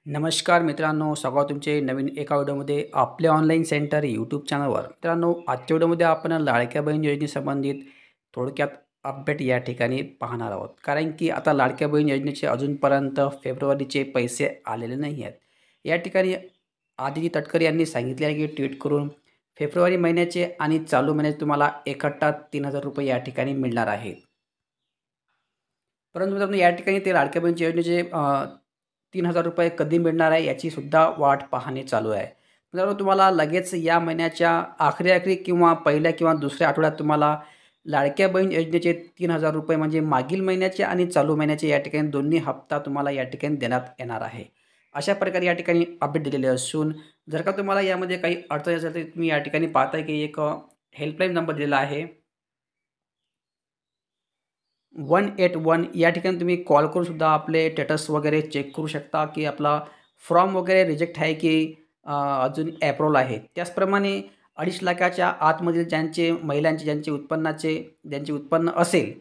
नमस्कार मित्रांनो, स्वागत तुमचे नवीन एका व्हिडिओमध्ये आपले ऑनलाईन सेंटर यूट्यूब चॅनलवर. मित्रांनो, आजच्या व्हिडिओमध्ये आपण लाडक्या बहीण योजनेसंबंधित थोडक्यात अपडेट या ठिकाणी पाहणार आहोत. कारण की आता लाडक्या बहीण योजनेचे अजूनपर्यंत फेब्रुवारीचे पैसे आलेले नाही आहेत. या ठिकाणी आदिती तटकरे यांनी सांगितले आहे की ट्विट करून फेब्रुवारी महिन्याचे आणि चालू महिन्याचे तुम्हाला एकट्ठा 3,000 रुपये या ठिकाणी मिळणार आहेत. परंतु मित्रांनो, या ठिकाणी ते लाडक्या बहिणीच्या योजनेचे 3,000 रुपये कधी मिळणार आहे याची सुद्धा वाट पाहणे चालू आहे. मित्रांनो, तुम्हाला लगेच या महिन्याच्या आखरी किंवा पहिल्या किंवा दुसऱ्या आठवड्यात तुम्हाला लाडक्या बहीण योजनेचे 3,000 रुपये म्हणजे मागील महिन्याचे आणि चालू महिन्याचे या ठिकाणी दोन्ही हप्ता तुम्हाला या ठिकाणी देण्यात येणार आहे. अशा प्रकारे या ठिकाणी अपडेट दिलेले असून जर का तुम्हाला यामध्ये काही अडचण असेल तर तुम्ही या ठिकाणी पाहताय की एक हेल्पलाईन नंबर दिलेला आहे 181. या ठिकाणी तुम्ही कॉल करून सुद्धा आपले स्टेटस वगैरे चेक करू शकता की आपला फॉर्म वगैरे रिजेक्ट आहे की अजून अप्रूव्हल आहे. त्याचप्रमाणे 2.5 लाखाच्या आतमधील महिलांचे ज्यांचे उत्पन्न असेल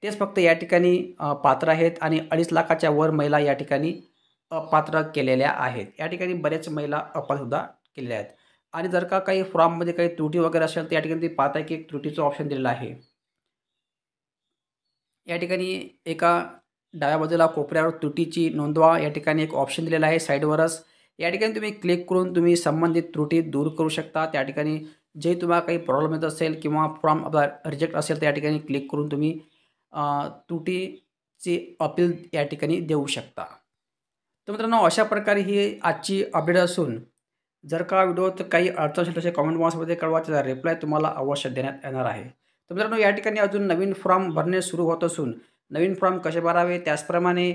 तेच फक्त या ठिकाणी पात्र आहेत आणि 2.5 लाखाच्या वर महिला या ठिकाणी अपात्र केलेल्या आहेत. या ठिकाणी बरेच महिला अपात्रसुद्धा केलेल्या आहेत. आणि जर का काही फॉर्ममध्ये काही त्रुटी वगैरे असेल तर या ठिकाणी तुम्ही पाहताय की एक त्रुटीचं ऑप्शन दिलेलं आहे. या ठिकाणी एका डाव्या बाजूला कोपऱ्यावर त्रुटीची नोंदवा या ठिकाणी एक ऑप्शन दिलेला आहे साईडवरच. या ठिकाणी तुम्ही क्लिक करून तुम्ही संबंधित त्रुटी दूर करू शकता. त्या ठिकाणी जे तुम्हाला काही प्रॉब्लेम येत असेल किंवा फॉर्म आपला रिजेक्ट असेल तर या ठिकाणी क्लिक करून तुम्ही त्रुटीची अपील या ठिकाणी देऊ शकता. तर मित्रांनो, अशा प्रकारे ही आजची अपडेट असून जर का व्हिडिओत काही अडचण असेल तसे कमेंट बॉक्समध्ये कळवा. त्याचा रिप्लाय तुम्हाला अवश्य देण्यात येणार आहे. तर मित्रांनो, या ठिकाणी अजून नवीन फॉर्म भरणे सुरू होत असून नवीन फॉर्म कसे भरावे त्याचप्रमाणे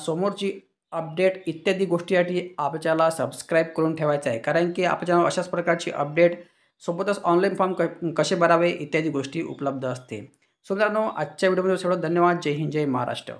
समोरची अपडेट इत्यादी गोष्टीसाठी आपल्या चॅनलला सबस्क्राईब करून ठेवायचं आहे. कारण की आपल्या चॅनलवर अशाच प्रकारची अपडेट सोबतच ऑनलाईन फॉर्म कसे भरावे इत्यादी गोष्टी उपलब्ध असते. सो मित्रांनो, आजच्या व्हिडिओमध्ये सर्वात धन्यवाद. जय हिंद, जय महाराष्ट्र.